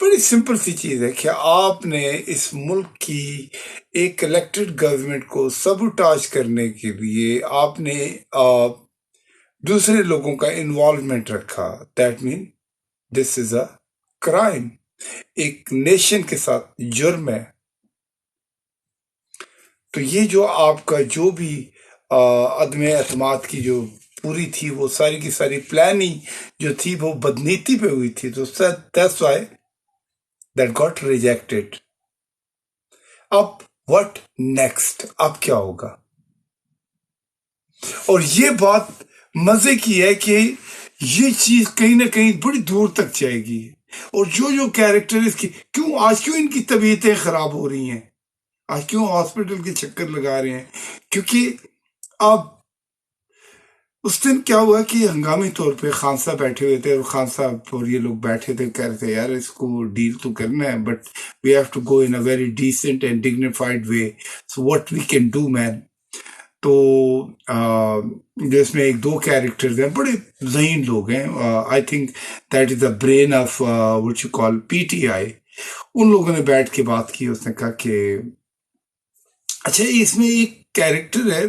بڑی سمپل سی چیز ہے کہ آپ نے اس ملک کی ایک الیکٹڈ گورنمنٹ کو سبوٹاج کرنے کے لیے آپ نے دوسرے لوگوں کا انوالومنٹ رکھا. That mean this is a crime. ایک نیشن کے ساتھ جرم ہے. تو یہ جو آپ کا جو بھی عدم اعتماد کی جو پوری تھی وہ ساری کی ساری پلاننگ جو تھی وہ بدنیتی پہ ہوئی تھی. تو that's why that got rejected. اب what next؟ اب کیا ہوگا؟ اور یہ بات مزے کی ہے کہ یہ چیز کہیں نہ کہیں بڑی دور تک جائے گی. اور جو کیریکٹر اس کی آج کیوں ان کی طبیعتیں خراب ہو رہی ہیں، آج کیوں ہاسپٹل کے چکر لگا رہے ہیں؟ کیونکہ اب اس دن کیا ہوا کہ ہنگامی طور پہ خان صاحب بیٹھے ہوئے تھے، اور خان صاحب اور یہ لوگ بیٹھے تھے، کہہ رہے تھے یار اس کو ڈیل تو کرنا ہے، but we have to go in a very decent and dignified way, so what we can do man. تو جو اس میں ایک دو کیریکٹرز ہیں، بڑے ذہین لوگ ہیں. I think that is the brain of what you call PTI. ان لوگوں نے بیٹھ کے بات کی. اس نے کہا کہ اچھا اس میں ایک کیریکٹر ہے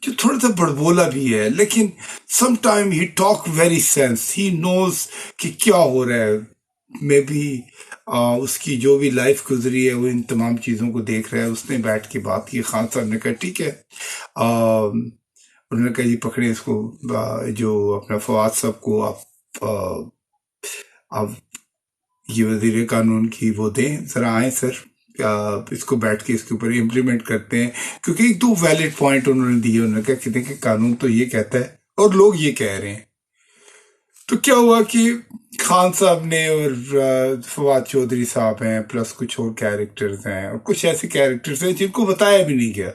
جو تھوڑا سا بڑبولا بھی ہے، لیکن some time he talk very sense, he knows کہ کیا ہو رہا ہے. میں بھی اس کی جو بھی لائف گزری ہے وہ ان تمام چیزوں کو دیکھ رہا ہے. اس نے بیٹھ کے بات کی. خان صاحب نے کہا ٹھیک ہے. انہوں نے کہا جی پکڑے اس کو، جو اپنا فواد صاحب کو آپ یہ وزیر قانون کی وہ دیں، ذرا آئیں سر، اس کو بیٹھ کے اس کے اوپر امپلیمنٹ کرتے ہیں. کیونکہ ایک دو ویلڈ پوائنٹ انہوں نے دیے. انہوں نے کہا کہ دیکھیں قانون تو یہ کہتا ہے اور لوگ یہ کہہ رہے ہیں. تو کیا ہوا کہ خان صاحب نے اور فواد چودھری صاحب ہیں، پلس کچھ اور کیریکٹرز ہیں، اور کچھ ایسے کیریکٹرز ہیں جن کو بتایا بھی نہیں گیا،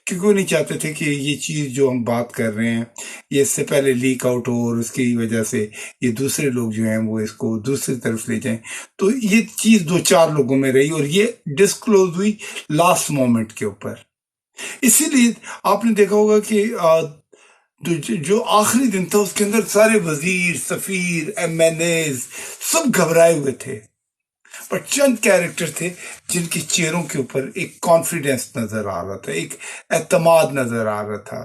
کیونکہ وہ نہیں چاہتے تھے کہ یہ چیز جو ہم بات کر رہے ہیں یہ اس سے پہلے لیک آؤٹ ہو، اور اس کی وجہ سے یہ دوسرے لوگ جو ہیں وہ اس کو دوسری طرف لے جائیں. تو یہ چیز دو چار لوگوں میں رہی، اور یہ ڈسکلوز ہوئی لاسٹ مومنٹ کے اوپر. اسی لیے آپ نے دیکھا ہوگا کہ جو آخری دن تھا اس کے اندر سارے وزیر، سفیر، MNAs سب گھبرائے ہوئے تھے. پر چند کیریکٹر تھے جن کی چہروں کے اوپر ایک کانفیڈنس نظر آ رہا تھا، ایک اعتماد نظر آ رہا تھا،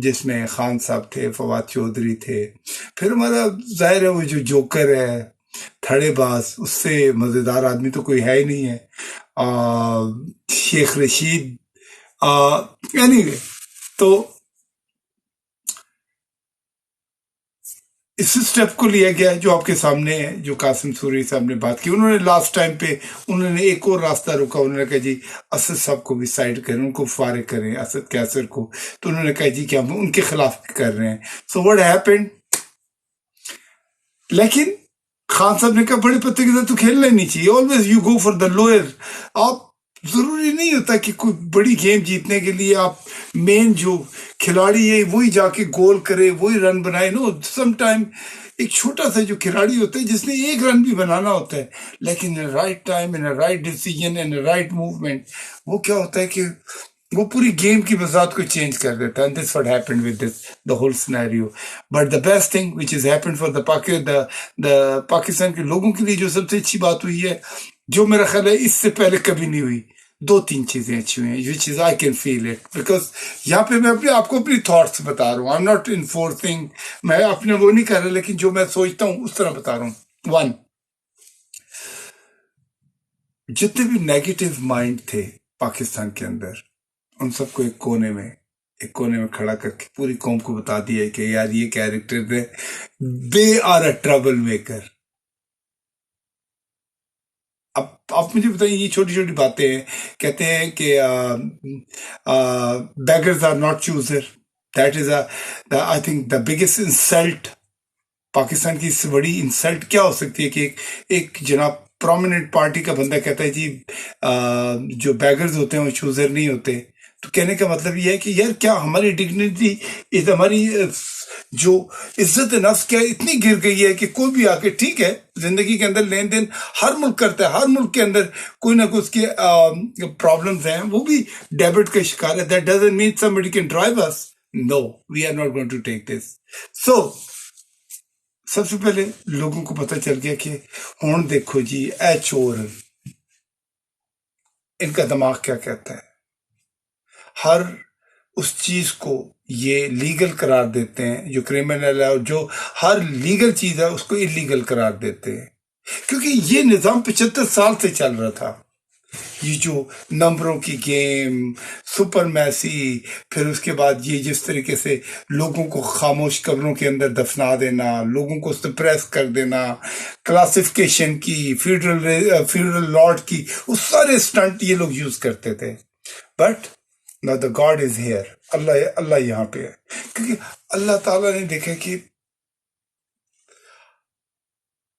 جس میں خان صاحب تھے، فواد چودھری تھے. پھر ہمارا ظاہر ہے وہ جو جوکر ہے، تھڑے باز، اس سے مزیدار آدمی تو کوئی ہے ہی نہیں ہے، شیخ رشید. anyway تو اس سٹیپ کو لیا گیا جو آپ کے سامنے ہے، جو قاسم سوری صاحب نے بات کی. انہوں نے لاسٹ ٹائم پہ انہوں نے ایک اور راستہ روکا. انہوں نے کہا جی اسد صاحب کو بھی سائڈ کریں، ان کو فارغ کریں، اسد کیسر کو. تو انہوں نے کہا جی کہ ہم ان کے خلاف کر رہے ہیں. So what happened? لیکن خان صاحب نے کہا بڑے پتے کے ساتھ تو کھیلنا ہی نہیں چاہیے، always you go for the lower. آپ ضروری نہیں ہوتا کہ کوئی بڑی گیم جیتنے کے لیے آپ مین جو کھلاڑی ہے وہی جا کے گول کرے، وہی رن بنائے. نو، سم ٹائم ایک چھوٹا سا جو کھلاڑی ہوتا ہے جس نے ایک رن بھی بنانا ہوتا ہے، لیکن right time, in right decision, in right movement, وہ کیا ہوتا ہے کہ وہ پوری گیم کی بذات کو چینج کر دیتا ہے. This what happened with this the whole scenario. But the best thing which is happened for the Pakistan کے لوگوں کے لیے جو سب سے اچھی بات ہوئی ہے، جو میرا خیال ہے اس سے پہلے کبھی نہیں ہوئی، دو تین چیزیں اچھی ہوئی ہیں، which is I can feel it. Because یہاں پہ میں آپ کو اپنی تھاٹس بتا رہا ہوں، آئی ایم ناٹ انفورسنگ، میں اپنے وہ نہیں کر رہا، لیکن جو میں سوچتا ہوں اس طرح بتا رہا ہوں. ون، جتنے بھی نیگیٹو مائنڈ تھے پاکستان کے اندر، ان سب کو ایک کونے میں کھڑا کر کے پوری قوم کو بتا دیا کہ یار یہ کیریکٹر ہے، they are a trouble maker. اب آپ مجھے بتائیے، یہ چھوٹی چھوٹی باتیں ہیں. کہتے ہیں کہ beggars are not chooser. That is I think the biggest insult. Pakistan کی اس سے بڑی انسلٹ کیا ہو سکتی ہے کہ ایک جناب پرومیننٹ پارٹی کا بندہ کہتا ہے جی جو بیگرز ہوتے ہیں وہ چوزر نہیں ہوتے. تو کہنے کا مطلب یہ ہے کہ یار کیا ہماری ڈگنیٹی، ہماری جو عزت نفس کیا اتنی گر گئی ہے کہ کوئی بھی آ کے، ٹھیک ہے زندگی کے اندر لین دین ہر ملک کرتا ہے، ہر ملک کے اندر کوئی نہ کوئی اس کے پرابلمز ہیں، وہ بھی ڈیبٹ کا شکار ہے. That doesn't mean somebody can drive us. No, we are not going to take this. So سب سے پہلے لوگوں کو پتہ چل گیا کہ ہون دیکھو جی اے چور، ان کا دماغ کیا کہتا ہے، ہر اس چیز کو یہ لیگل قرار دیتے ہیں جو کرمنل ہے، اور جو ہر لیگل چیز ہے اس کو انلیگل قرار دیتے ہیں، کیونکہ یہ نظام 75 سال سے چل رہا تھا۔ یہ جو نمبروں کی گیم، سپر میسی، پھر اس کے بعد یہ جس طریقے سے لوگوں کو خاموش قبروں کے اندر دفنا دینا، لوگوں کو سپریس کر دینا، کلاسیفیکیشن کی، فیوڈل لاٹ کی، وہ سارے سٹنٹ یہ لوگ یوز کرتے تھے۔ But now the God is here، اللہ یہاں پہ ہے، کیونکہ اللہ تعالیٰ نے دیکھا کہ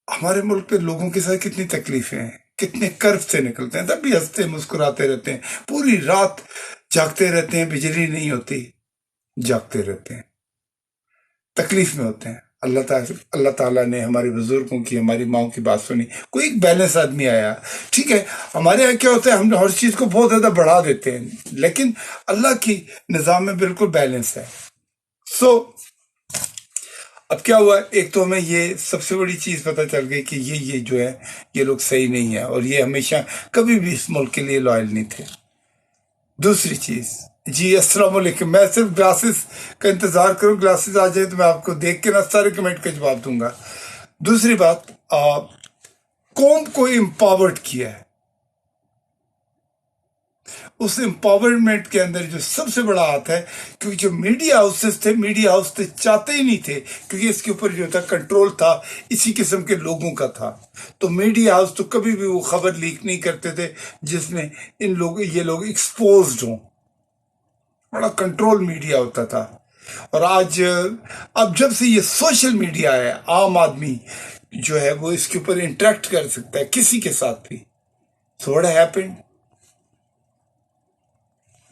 ہمارے ملک پہ لوگوں کے ساتھ کتنی تکلیفیں ہیں، کتنے کرب سے نکلتے ہیں، تب بھی ہنستے مسکراتے رہتے ہیں، پوری رات جاگتے رہتے ہیں، بجلی نہیں ہوتی، جاگتے رہتے ہیں، تکلیف میں ہوتے ہیں۔ اللہ تعالیٰ نے ہمارے بزرگوں کی، ہماری ماؤں کی بات سنی، کوئی ایک بیلنس آدمی آیا۔ ٹھیک ہے، ہمارے یہاں کیا ہوتا ہے، ہم ہر چیز کو بہت زیادہ بڑھا دیتے ہیں، لیکن اللہ کی نظام میں بالکل بیلنس ہے۔ اب کیا ہوا، ایک تو ہمیں یہ سب سے بڑی چیز پتہ چل گئی کہ یہ جو ہے یہ لوگ صحیح نہیں ہے، اور یہ ہمیشہ کبھی بھی اس ملک کے لیے لائل نہیں تھے۔ دوسری چیز، جی السلام علیکم، میں صرف گلاسز کا انتظار کروں، گلاسز آ جائے تو میں آپ کو دیکھ کے نا سارے کمنٹ کا جواب دوں گا۔ دوسری بات، قوم کو امپاورڈ کیا ہے، اس امپاورمنٹ کے اندر جو سب سے بڑا ہاتھ ہے، کیونکہ جو میڈیا ہاؤسز تھے، میڈیا ہاؤس تو چاہتے ہی نہیں تھے، کیونکہ اس کے اوپر جو تھا کنٹرول تھا اسی قسم کے لوگوں کا تھا، تو میڈیا ہاؤس تو کبھی بھی وہ خبر لیک نہیں کرتے تھے جس میں یہ لوگ ایکسپوزڈ ہوں، بڑا کنٹرول میڈیا ہوتا تھا۔ اور اب جب سے یہ سوشل میڈیا ہے، عام آدمی جو ہے وہ اس کے اوپر انٹریکٹ کر سکتا ہے کسی کے ساتھ بھی، so what happened؟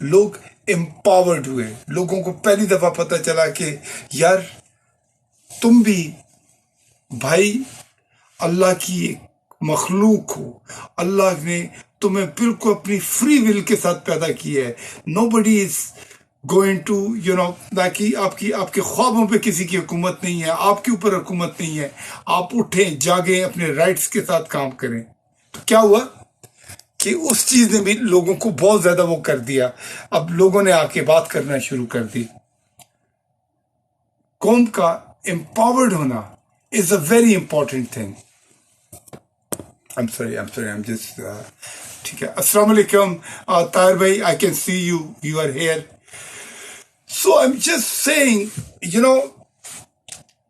لوگ امپاورڈ ہوئے، لوگوں کو پہلی دفعہ پتہ چلا کہ یار تم بھی بھائی اللہ کی ایک مخلوق ہو، اللہ نے تمہیں بالکل اپنی فری ول کے ساتھ پیدا کیا ہے، نو بڈی از گوئنگ ٹو تاکہ آپ کے خوابوں پہ کسی کی حکومت نہیں ہے، آپ کے اوپر حکومت نہیں ہے، آپ اٹھیں جاگیں اپنے رائٹس کے ساتھ کام کریں۔ تو کیا ہوا کہ اس چیز نے بھی لوگوں کو بہت زیادہ وہ کر دیا، اب لوگوں نے آ کے بات کرنا شروع کر دی۔ قوم کا امپاورڈ ہونا is a very important thing۔ I'm sorry, I'm just ٹھیک ہے، السلام علیکم طاہر بھائی، I can see you are here۔ So I'm just saying,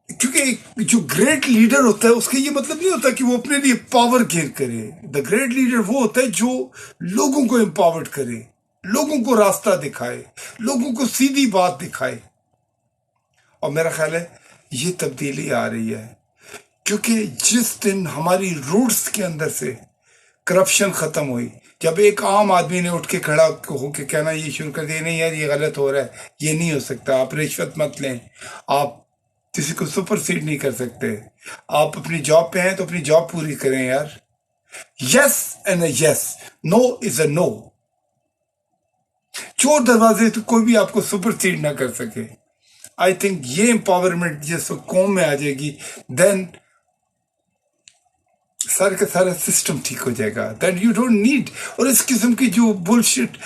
کیونکہ جو گریٹ لیڈر ہوتا ہے اس کا یہ مطلب نہیں ہوتا کہ وہ اپنے لیے پاور گین کرے۔ دا گریٹ لیڈر وہ ہوتا ہے جو لوگوں کو امپاورڈ کرے، لوگوں کو راستہ دکھائے، لوگوں کو سیدھی بات دکھائے۔ اور میرا خیال ہے یہ تبدیلی آ رہی ہے، کیونکہ جس دن ہماری روٹس کے اندر سے کرپشن ختم ہوئی، جب ایک عام آدمی نے اٹھ کے کھڑا ہو کے کہنا یہ شروع کر دیا، نہیں یار یہ غلط ہو رہا ہے، یہ نہیں ہو سکتا، آپ رشوت مت لیں، آپ کسی کو سپر سیڈ نہیں کر سکتے، آپ اپنی جاب پہ ہیں تو اپنی جاب پوری کریں یار، یس اینڈ اے یس، نو از اے نو، چور دروازے تو کوئی بھی آپ کو سپر سیڈ نہ کر سکے۔ آئی تھنک یہ امپاورمنٹ جس قوم میں آ جائے گی، دین سارے کا سارا سسٹم ٹھیک ہو جائے گا، دیٹ یو ڈونٹ نیڈ۔ اور اس قسم کی جو بلشٹ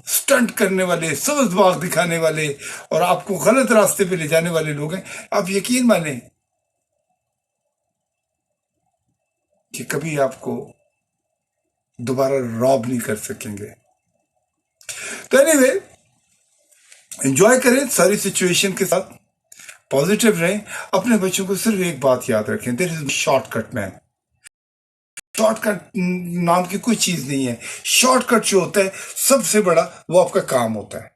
سٹنٹ کرنے والے، سبز باغ دکھانے والے اور آپ کو غلط راستے پہ لے جانے والے لوگ ہیں، آپ یقین مانیں کہ کبھی آپ کو دوبارہ راب نہیں کر سکیں گے۔ تو اینی وے، انجوائے کریں ساری سچویشن کے ساتھ، پازیٹیو رہیں، اپنے بچوں کو صرف ایک بات یاد رکھیں، دیر is short cut main, short cut نام کی کوئی چیز نہیں ہے۔ شارٹ کٹ جو ہوتا ہے سب سے بڑا وہ آپ کا کام ہوتا ہے،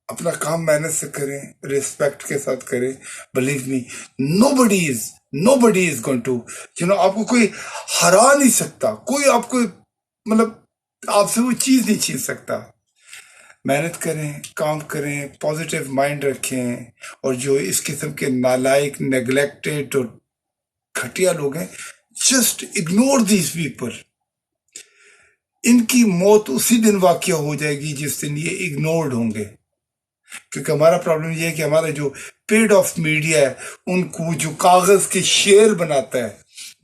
اپنا کام محنت سے کریں، ریسپیکٹ کے ساتھ کریں، believe me nobody is going to آپ کو کوئی ہرا نہیں سکتا، کوئی آپ کو مطلب آپ سے وہ چیز نہیں چھین سکتا۔ محنت کریں، کام کریں، پازیٹیو مائنڈ رکھیں، اور جو اس قسم کے نالائق، نیگلیکٹڈ اور گھٹیا لوگ ہیں، جسٹ اگنور دیز پیپل۔ ان کی موت اسی دن واقع ہو جائے گی جس دن یہ اگنورڈ ہوں گے۔ کیونکہ ہمارا پرابلم یہ ہے کہ ہمارا جو پیڈ آف میڈیا ہے ان کو جو کاغذ کے شعر بناتا ہے،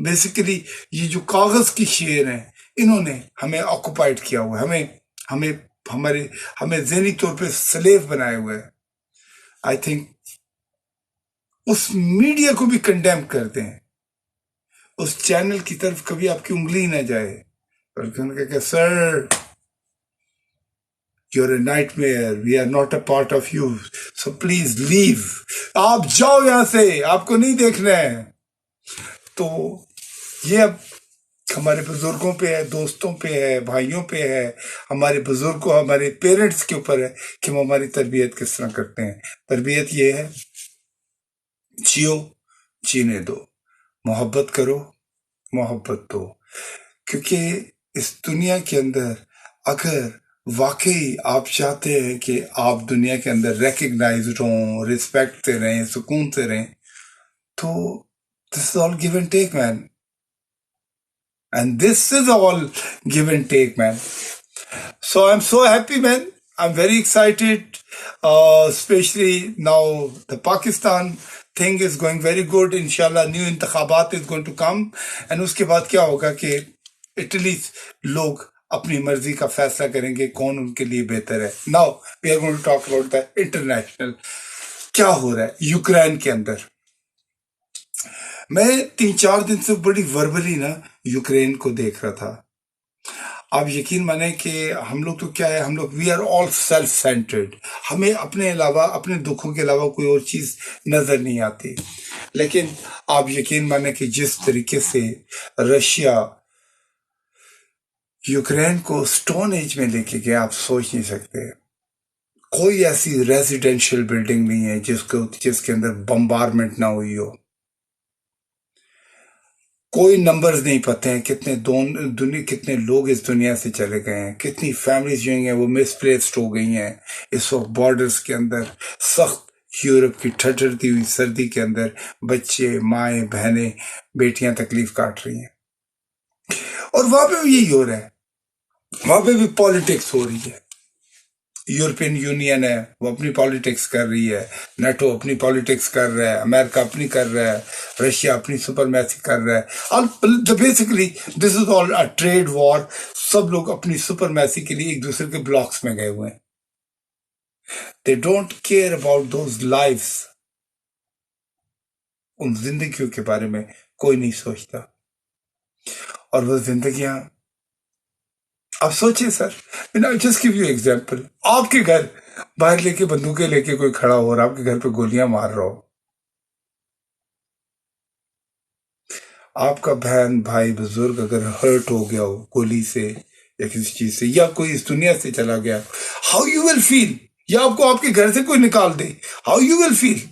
بیسیکلی یہ جو کاغذ کی شعر ہیں انہوں نے ہمیں آکوپائڈ کیا ہوا ہے، ہمیں ہمیں ذہنی طور پہ سلیو بنائے ہوئے ہیں۔ آئی تھنک اس میڈیا کو بھی کنڈیم کر دیں، اس چینل کی طرف کبھی آپ کی انگلی نہ جائے، بلکہ ان کا کہ سر you're a nightmare, we are not a part of you, so please leave، آپ جاؤ یہاں سے، آپ کو نہیں دیکھنا ہے۔ تو یہ اب ہمارے بزرگوں پہ ہے، دوستوں پہ ہے، بھائیوں پہ ہے، ہمارے بزرگوں، ہمارے پیرنٹس کے اوپر ہے کہ وہ ہماری تربیت کس طرح کرتے ہیں۔ تربیت یہ ہے، جیو، جینے دو، محبت کرو، محبت دو، کیونکہ اس دنیا کے اندر اگر واقعی آپ چاہتے ہیں کہ آپ دنیا کے اندر ریکگنائزڈ ہوں، رسپیکٹ سے رہیں، سکون سے رہیں، تو this is all give and take man, and this is all give and take man. So I am so happy man, I am very excited, especially now the Pakistan thing is going very good، انشاءاللہ new انتخابات is going to come، and اس کے بعد کیا ہوگا کہ Italy لوگ اپنی مرضی کا فیصلہ کریں گے کون ان کے لیے بہتر ہے۔ Now we are going to talk about the international، کیا ہو رہا ہے یوکرین کے اندر۔ میں 3-4 دن سے بڑی وربلی نا یوکرین کو دیکھ رہا تھا۔ آپ یقین مانیں کہ ہم لوگ تو کیا ہے، ہم لوگ we are all self centred, ہمیں اپنے علاوہ، اپنے دکھوں کے علاوہ کوئی اور چیز نظر نہیں آتی۔ لیکن آپ یقین مانیں کہ جس طریقے سے رشیا یوکرین کو سٹون ایج میں لے کے گیا، آپ سوچ نہیں سکتے۔ کوئی ایسی ریزیڈینشیل بلڈنگ نہیں ہے جس کے اندر بمبارمنٹ نہ ہوئی ہو۔ کوئی نمبرز نہیں پتہ ہیں کتنے لوگ اس دنیا سے چلے گئے ہیں، کتنی فیملیز جو ہیں وہ مس پلیسڈ ہو گئی ہیں اس وقت بارڈرز کے اندر، سخت یورپ کی ٹھٹرتی ہوئی سردی کے اندر بچے، مائیں، بہنیں، بیٹیاں تکلیف کاٹ رہی ہیں۔ اور وہاں پہ بھی یہی ہو رہا ہے، وہاں پہ بھی پالیٹکس ہو رہی ہے۔ یورپین یونین ہے، وہ اپنی پالیٹکس کر رہی ہے، نیٹو اپنی پالیٹکس کر رہا ہے، امریکہ اپنی کر رہا ہے، رشیا اپنی سپرمیسی کر رہا ہے۔ Basically this is all a trade وار، سب لوگ اپنی سپرمیسی کے لیے ایک دوسرے کے بلاکس میں گئے ہوئے ہیں۔ They don't care about those lives, ان زندگیوں کے بارے میں کوئی نہیں سوچتا۔ اور وہ زندگیاں، آپ سوچیں سر، جسٹ گیو یو ایگزامپل، آپ کے گھر باہر لے کے بندوقیں لے کے کوئی کھڑا ہو رہا، آپ کے گھر پہ گولیاں مار رہا ہو، آپ کا بہن، بھائی، بزرگ اگر ہرٹ ہو گیا ہو گولی سے یا کسی چیز سے، یا کوئی اس دنیا سے چلا گیا، ہاؤ یو ول فیل؟ یا آپ کو آپ کے گھر سے کوئی نکال دے، ہاؤ یو ول فیل؟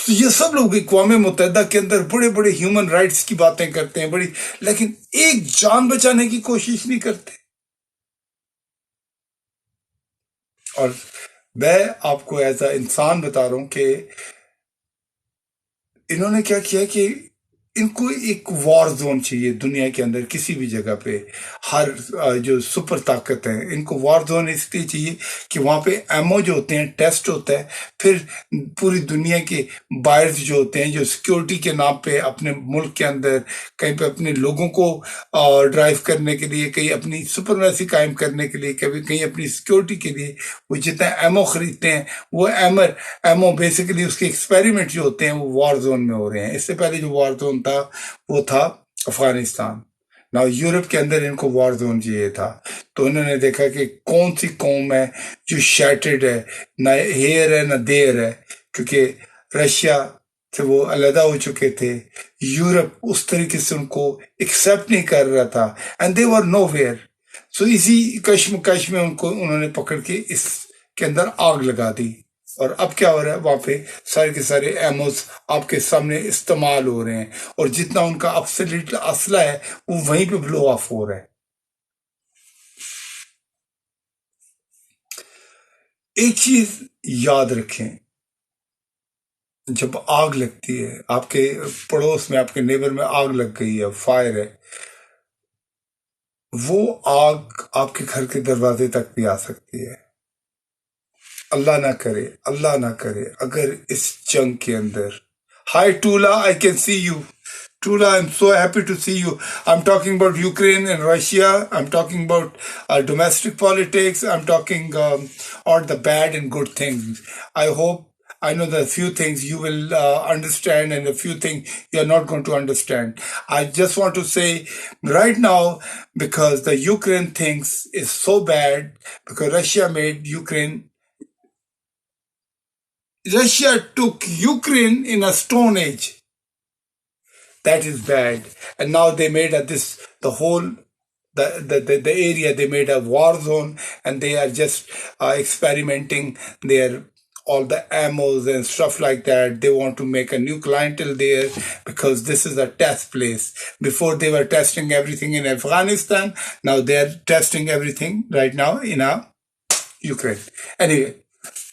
یہ سب لوگ اقوام متحدہ کے اندر بڑے بڑے ہیومن رائٹس کی باتیں کرتے ہیں بڑی، لیکن ایک جان بچانے کی کوشش نہیں کرتے۔ اور میں آپ کو ایز اے انسان بتا رہا ہوں کہ انہوں نے کیا کیا کہ ان کو ایک وار زون چاہیے دنیا کے اندر کسی بھی جگہ پہ، ہر جو سپر طاقت ہے ان کو وار زون اس لیے چاہیے کہ وہاں پہ ایمو جو ہوتے ہیں ٹیسٹ ہوتا ہے، پھر پوری دنیا کے بائرز جو ہوتے ہیں جو سیکیورٹی کے نام پہ اپنے ملک کے اندر کہیں پہ اپنے لوگوں کو ڈرائیو کرنے کے لیے، کہیں اپنی سپرمیسی قائم کرنے کے لیے، کہیں اپنی سیکیورٹی کے لیے وہ جتنا ایمو خریدتے ہیں، وہ ایمو بیسیکلی اس کے ایکسپیریمنٹ جو ہوتے ہیں وہ وار زون میں ہو رہے ہیں۔ اس سے پہلے جو وار زون تھا وہ تھا افغانستان۔ نا یورپ کے اندر ان کو وار زون چاہیے تھا، تو انہوں نے دیکھا کہ کون سی قوم ہے جو شیٹرڈ ہے، نہ ہیئر ہے نہ دیر ہے، کیونکہ رشیا سے وہ علیحدہ ہو چکے تھے، یورپ اس طریقے سے ان کو ایکسیپٹ نہیں کر رہا تھا، and they were know where. سو اسی کشمکش میں انہوں نے پکڑ کے اس کے اندر آگ لگا دی، اور اب کیا ہو رہا ہے، وہاں پہ سارے کے سارے ایموز آپ کے سامنے استعمال ہو رہے ہیں، اور جتنا ان کا ابسلیٹ اسلحہ ہے وہ وہیں پہ بلو آف ہو رہا ہے۔ ایک چیز یاد رکھیں، جب آگ لگتی ہے، آپ کے پڑوس میں، آپ کے نیبر میں آگ لگ گئی ہے، فائر ہے، وہ آگ آپ کے گھر کے دروازے تک بھی آ سکتی ہے۔ اللہ نہ کرے اگر اس جنگ کے اندر. ہائی ٹولا, I can see you. Tula, I'm so happy to see you. I'm talking about Ukraine and Russia. I'm talking about domestic politics. I'm talking all the bad and good things. I know that a few things you will understand and a few things you're not going to understand. I just want to say right now, because the Ukraine things is so bad, because Russia took Ukraine in a stone age. That is bad. And now they made the area, they made a war zone, and they are just experimenting all the ammos and stuff like that. They want to make a new clientele there because this is a test place. Before they were testing everything in Afghanistan. Now they are testing everything right now in Ukraine. Anyway,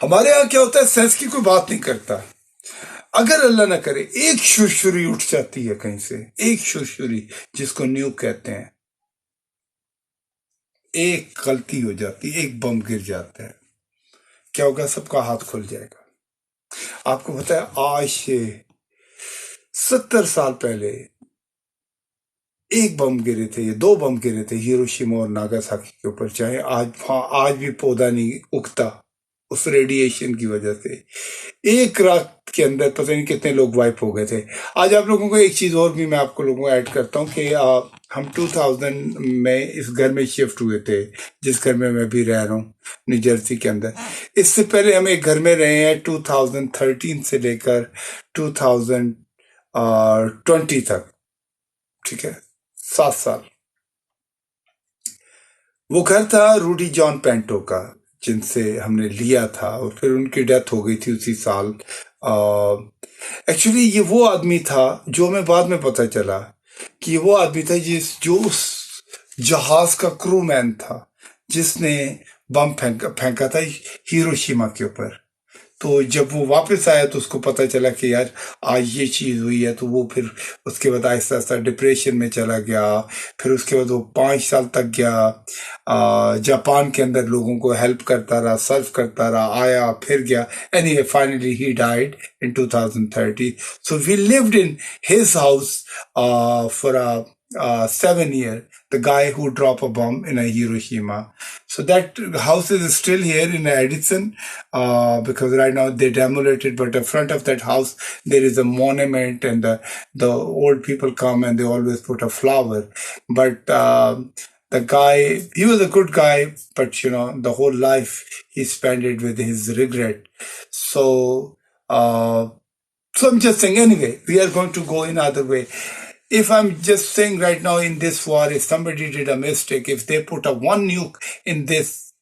ہمارے یہاں کیا ہوتا ہے, sense کی کوئی بات نہیں کرتا. اگر اللہ نہ کرے ایک شرشری اٹھ جاتی ہے کہیں سے, ایک شرشری جس کو نیوک کہتے ہیں, ایک غلطی ہو جاتی, ایک بم گر جاتا ہے, کیا ہوگا؟ سب کا ہاتھ کھل جائے گا. آپ کو پتا ہے آج سے 70 سال پہلے ایک بم گرے تھے, یہ 2 بم گرے تھے ہیروشیما اور ناگاساکی کے اوپر. چاہے آج بھی پودا نہیں اگتا اس ریڈیشن کی وجہ سے. ایک رات کے اندر پتہ نہیں کتنے لوگ وائپ ہو گئے تھے. آج آپ لوگوں کو ایک چیز اور بھی میں آپ کو لوگوں کو ایڈ کرتا ہوں کہ ہم 2000 میں اس گھر میں شفٹ ہوئے تھے, جس گھر میں میں بھی رہ رہا ہوں نیو جرسی کے اندر. اس سے پہلے ہم ایک گھر میں رہے ہیں 2013 سے لے کر 2020 تک, ٹھیک ہے, 7 سال. وہ گھر تھا روڈی جان پینٹو کا, جن سے ہم نے لیا تھا, اور پھر ان کی ڈیتھ ہو گئی تھی اسی سال. ایکچولی یہ وہ آدمی تھا جو ہمیں بعد میں پتہ چلا کہ یہ وہ آدمی تھا جو اس جہاز کا کرو مین تھا جس نے بم پھینکا تھا ہیروشیما کے اوپر. تو جب وہ واپس آیا تو اس کو پتہ چلا کہ یار آج یہ چیز ہوئی ہے, تو وہ پھر اس کے بعد آہستہ آہستہ ڈپریشن میں چلا گیا. پھر اس کے بعد وہ 5 سال تک گیا جاپان کے اندر, لوگوں کو ہیلپ کرتا رہا, سرو کرتا رہا, آیا پھر گیا. Anyway, finally he died in 2030. So we lived in his house for 7 years. The guy who dropped a bomb in a Hiroshima. So that house is still here in Edison because right now they demolished it. But in front of that house there is a monument, and the old people come and they always put a flower. But the guy, he was a good guy, but the whole life he spent it with his regret. So I'm just saying, anyway, we are going to go in other way. If I'm just saying right now in this war, if somebody did a mistake, if they put a 1 nuke in this,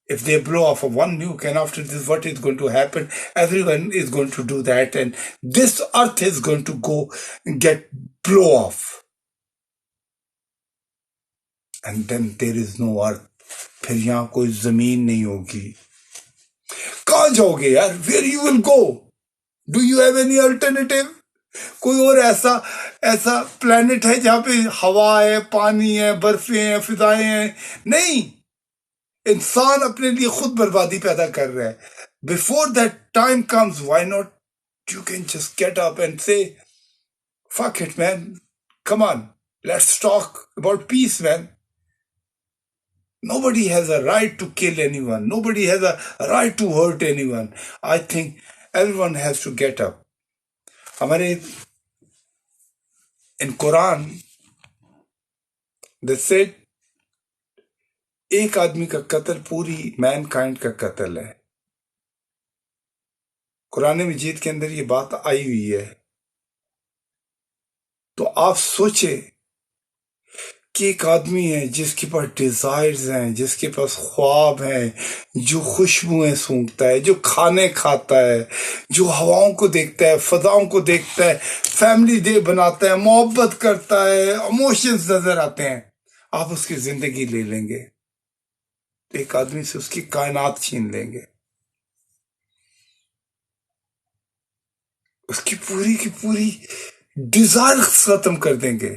if they blow off a 1 nuke, and after this, what is going to happen? Everyone is going to do that, and this earth is going to get blow off. And then there is no earth. پھر یہاں کوئی زمین نہیں ہوگی. کہاں جاؤ گے یار؟ Where you will go? Do you have any alternative? کوئی اور ایسا پلانٹ ہے جہاں پہ ہوا ہے, پانی ہے, برفیں ہیں, فضائیں ہیں؟ نہیں. انسان اپنے لیے خود بربادی پیدا کر رہا ہے. Before that time comes, why not you can just get up and say, fuck it, man. Come on. Let's talk about peace, man. Nobody has a right to kill anyone. Nobody has a right to hurt anyone. I think everyone has to get up. ہمارے in Quran they said ایک آدمی کا قتل پوری main kind کا قتل ہے. قرآن مجید کے اندر یہ بات آئی ہوئی ہے. تو آپ سوچیں کہ ایک آدمی ہے جس کے پاس ڈیزائرز ہیں, جس کے پاس خواب ہیں, جو خوشبوئیں سونگھتا ہے, جو کھانے کھاتا ہے, جو ہواؤں کو دیکھتا ہے, فضاؤں کو دیکھتا ہے, فیملی ڈے بناتا ہے, محبت کرتا ہے, ایموشنز نظر آتے ہیں. آپ اس کی زندگی لے لیں گے تو ایک آدمی سے اس کی کائنات چھین لیں گے, اس کی پوری ڈیزائر ختم کر دیں گے.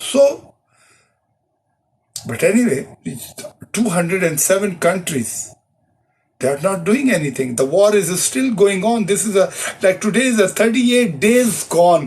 So, but anyway, 207 countries, they are not doing anything. The war is still going on. This is like today is 38 days gone,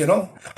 you know,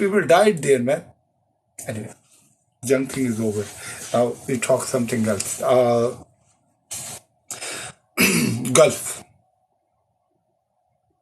people died there, man. Anyway, junk thing is over. Now we talk something else. Gulf.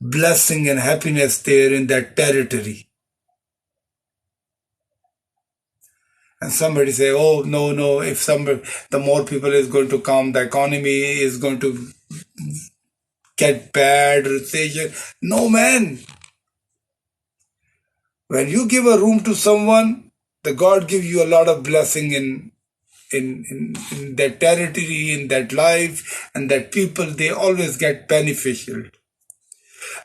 blessing and happiness there in that territory. And somebody say, oh no, if the more people is going to come, the economy is going to get bad, recession. No, man. When you give a room to someone, the God gives you a lot of blessing in that territory, in that life, and that people, they always get beneficial.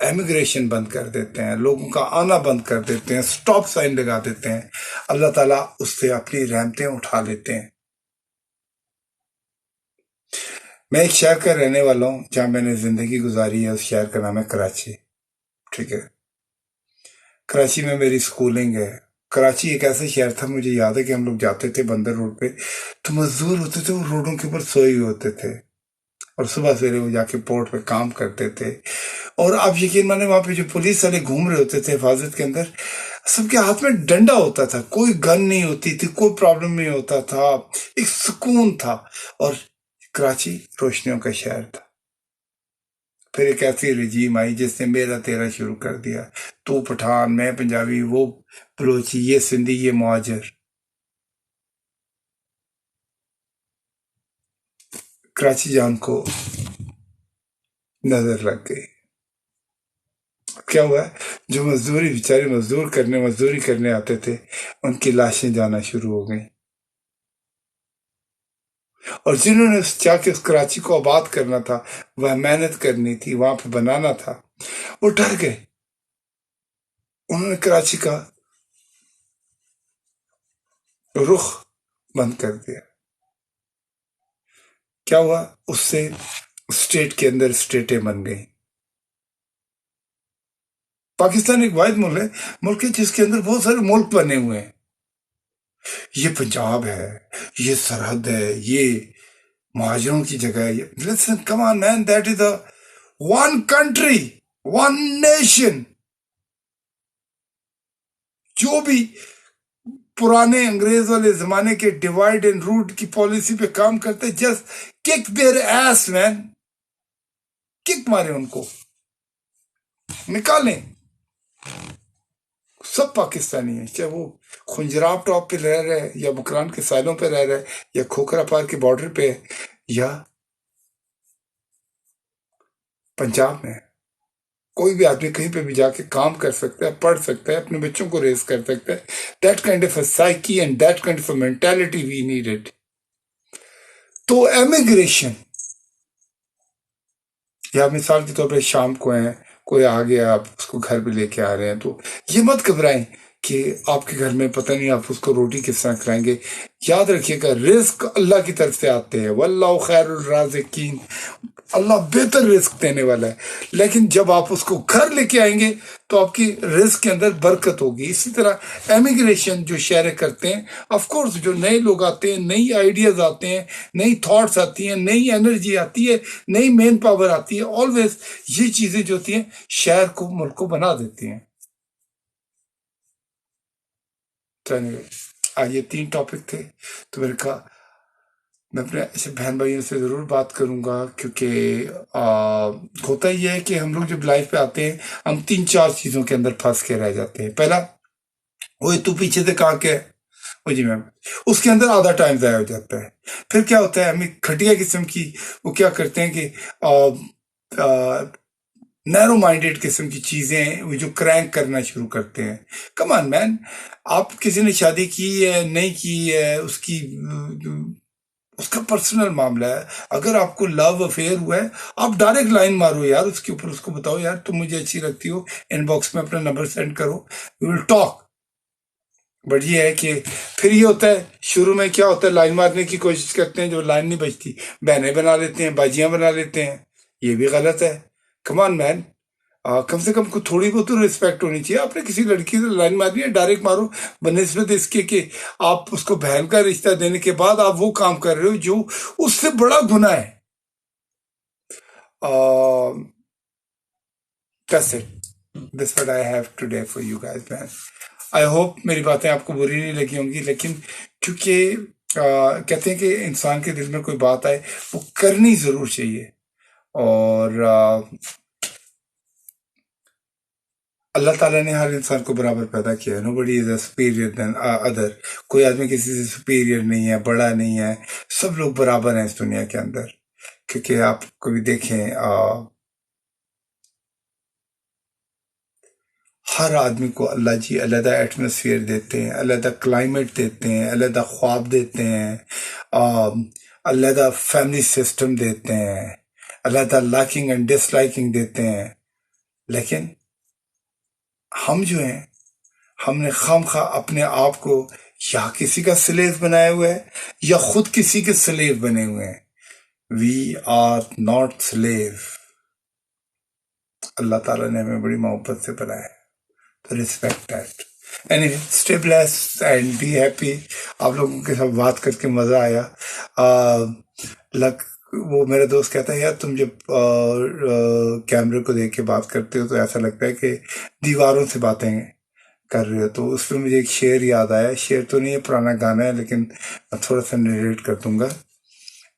Immigration بند کر دیتے ہیں، لوگوں کا آنا بند کر دیتے ہیں، سٹاپ سائن لگا دیتے ہیں، اللہ تعالیٰ اس سے اپنی رحمتیں اٹھا لیتے ہیں۔ میں ایک شہر کا رہنے والا ہوں جہاں میں نے زندگی گزاری ہے، اس شہر کا نام ہے کراچی، ٹھیک ہے۔ کراچی میں میری سکولنگ ہے۔ کراچی ایک ایسا شہر تھا، مجھے یاد ہے کہ ہم لوگ جاتے تھے بندر روڈ پہ تو مزدور ہوتے تھے، وہ روڈوں کے اوپر سوئے ہوئے ہوتے تھے، اور صبح سویرے وہ جا کے پورٹ پہ کام کرتے تھے۔ اور آپ یقین مانے وہاں پہ جو پولیس والے گھوم رہے ہوتے تھے حفاظت کے اندر، سب کے ہاتھ میں ڈنڈا ہوتا تھا، کوئی گن نہیں ہوتی تھی، کوئی پرابلم نہیں ہوتا تھا، ایک سکون تھا۔ اور کراچی روشنیوں کا شہر تھا۔ پھر ایک ایسی رجیم آئی جس نے میرا تیرا شروع کر دیا، تو پٹھان، میں پنجابی، وہ بلوچی، یہ سندھی، یہ مہاجر۔ کراچی جان کو نظر لگ گئی۔ کیا ہوا؟ جو بیچارے مزدوری کرنے آتے تھے، ان کی لاشیں جانا شروع ہو گئیں، اور جنہوں نے چاہ کے اس کراچی کو آباد کرنا تھا، وہ محنت کرنی تھی، وہاں پہ بنانا تھا، وہ ڈر گئے۔ انہوں نے کراچی کا رخ بند کر دیا۔ کیا ہوا؟ اس سے اسٹیٹ کے اندر اسٹیٹیں بن گئیں۔ پاکستان ایک واحد ملک ہے جس کے اندر بہت سارے ملک بنے ہوئے ہیں۔ یہ پنجاب ہے، یہ سرحد ہے، یہ مہاجروں کی جگہ ہے۔ Listen, come on man, that is the one country, one nation۔ جو بھی پرانے انگریز والے زمانے کے ڈیوائڈ اینڈ رول کی پالیسی پہ کام کرتے، just kick their ass man, kick مارے ان کو، نکالیں۔ سب پاکستانی ہیں، چاہے وہ خنجراب ٹاپ پہ رہ رہے یا مکران کے سائلوں پہ رہ رہے یا کھوکھرا پار کے بارڈر پہ یا پنجاب میں۔ کوئی بھی آدمی کہیں پہ بھی جا کے کام کر سکتا ہے، پڑھ سکتا ہے، اپنے بچوں کو ریز کر سکتا ہے۔ That kind of a psyche and that kind of a mentality we needed۔ تو امیگریشن، یا مثال کے طور پہ شام کو ہیں، کوئی آ گیا، آپ اس کو گھر پہ لے کے آ رہے ہیں، تو یہ مت گھبرائیں کہ آپ کے گھر میں پتہ نہیں آپ اس کو روٹی کس طرح کھلائیں گے۔ یاد رکھیے گا، رزق اللہ کی طرف سے آتے ہیں، واللہ خیر الرازقین، اللہ بہتر رزق دینے والا ہے۔ لیکن جب آپ اس کو گھر لے کے آئیں گے تو آپ کی رزق کے اندر برکت ہوگی۔ اسی طرح ایمیگریشن جو شہریں کرتے ہیں، آف کورس جو نئے لوگ آتے ہیں، نئی آئیڈیاز آتے ہیں، نئی تھاٹس آتی ہیں، نئی انرجی آتی ہے، نئی مین پاور آتی ہے، آلویز یہ چیزیں جو ہوتی ہیں شہر کو، ملک کو بنا دیتی ہیں۔ آج یہ 3 ٹاپک تھے، تو میں نے کہا میں اپنے ایسے بہن بھائیوں سے ضرور بات کروں گا، کیونکہ ہوتا یہ ہے کہ ہم لوگ جب لائف پہ آتے ہیں، ہم 3-4 چیزوں کے اندر پھنس کے رہ جاتے ہیں۔ پہلا، وہ تو پیچھے سے کہا کہ وہ جی میم، اس کے اندر آدھا ٹائم ضائع ہو جاتا ہے۔ پھر کیا ہوتا ہے، ہمیں کھٹیا قسم کی وہ کیا کرتے ہیں کہ نیرو مائنڈیڈ قسم کی چیزیں وہ جو کرینک کرنا شروع کرتے ہیں۔ کم آن مین، آپ کسی نے شادی کی ہے نہیں کی ہے، اس کا پرسنل معاملہ ہے۔ اگر آپ کو لو افیئر ہوا ہے، آپ ڈائریکٹ لائن مارو یار اس کے اوپر، اس کو بتاؤ یار تم مجھے اچھی لگتی ہو، ان باکس میں اپنا نمبر سینڈ کرو، وی ول ٹاک۔ بٹ یہ ہے کہ پھر یہ ہوتا ہے، شروع میں کیا ہوتا ہے، لائن مارنے کی کوشش کرتے ہیں، جو لائن نہیں بچتی بہنیں بنا لیتے ہیں، باجیاں بنا لیتے ہیں۔ یہ بھی غلط ہے۔ کم آن مین، کم سے کم کو تھوڑی بہت ریسپیکٹ ہونی چاہیے۔ آپ نے کسی لڑکی سے لائن مارنی ہے، ڈائریکٹ مارو، بنسبت اس کے کہ آپ اس کو بہن کا رشتہ دینے کے بعد آپ وہ کام کر رہے ہو جو اس سے بڑا گناہ ہے۔ That's it. That's what I have today for you guys, man. I hope میری باتیں آپ کو بری نہیں لگی ہوں گی، لیکن کیونکہ کہتے ہیں کہ انسان کے دل میں کوئی بات آئے وہ کرنی ضرور چاہیے، اور اللہ تعالیٰ نے ہر انسان کو برابر پیدا کیا ہے۔ Nobody is a superior than other۔ کوئی آدمی کسی سے سپیریئر نہیں ہے، بڑا نہیں ہے، سب لوگ برابر ہیں اس دنیا کے اندر۔ کیونکہ آپ کبھی دیکھیں، ہر آدمی کو اللہ جی علیحدہ ایٹماسفیئر دیتے ہیں، علیحدہ کلائمیٹ دیتے ہیں، علیحدہ خواب دیتے ہیں، علیحدہ فیملی سسٹم دیتے ہیں، علیحدہ لائکنگ اینڈ ڈس لائکنگ دیتے ہیں۔ لیکن ہم جو ہیں، ہم نے خام خواہ اپنے آپ کو یا کسی کا سلیو بنایا ہوا ہے یا خود کسی کے سلیو بنے ہوئے ہیں. We are not slave. اللہ تعالیٰ نے ہمیں بڑی محبت سے بنایا ہے، تو respect that. Any stay bless and be happy. آپ لوگوں کے ساتھ بات کر کے مزہ آیا. وہ میرا دوست کہتا ہے یار تم جب کیمرے کو دیکھ کے بات کرتے ہو تو ایسا لگتا ہے کہ دیواروں سے باتیں کر رہے ہو. تو اس پہ مجھے ایک شعر یاد آیا. شعر تو نہیں ہے، پرانا گانا ہے، لیکن تھوڑا سا نریٹ کر دوں گا.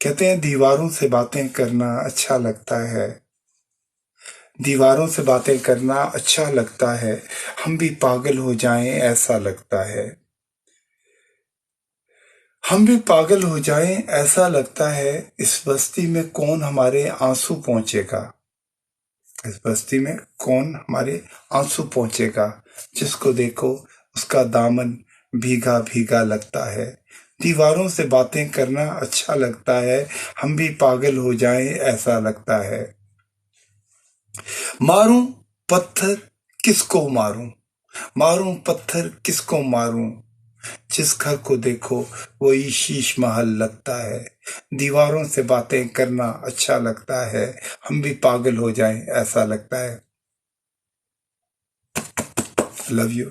کہتے ہیں دیواروں سے باتیں کرنا اچھا لگتا ہے، دیواروں سے باتیں کرنا اچھا لگتا ہے، ہم بھی پاگل ہو جائیں ایسا لگتا ہے، ہم بھی پاگل ہو جائیں ایسا لگتا ہے. اس بستی میں کون ہمارے آنسو پہنچے گا، اس بستی میں کون ہمارے آنسو پہنچے گا، جس کو دیکھو اس کا دامن بھیگا بھیگا لگتا ہے. دیواروں سے باتیں کرنا اچھا لگتا ہے، ہم بھی پاگل ہو جائیں ایسا لگتا ہے. ماروں پتھر کس کو ماروں، ماروں پتھر کس کو ماروں، جس گھر کو دیکھو وہی شیش محل لگتا ہے. دیواروں سے باتیں کرنا اچھا لگتا ہے، ہم بھی پاگل ہو جائیں ایسا لگتا ہے. Love you.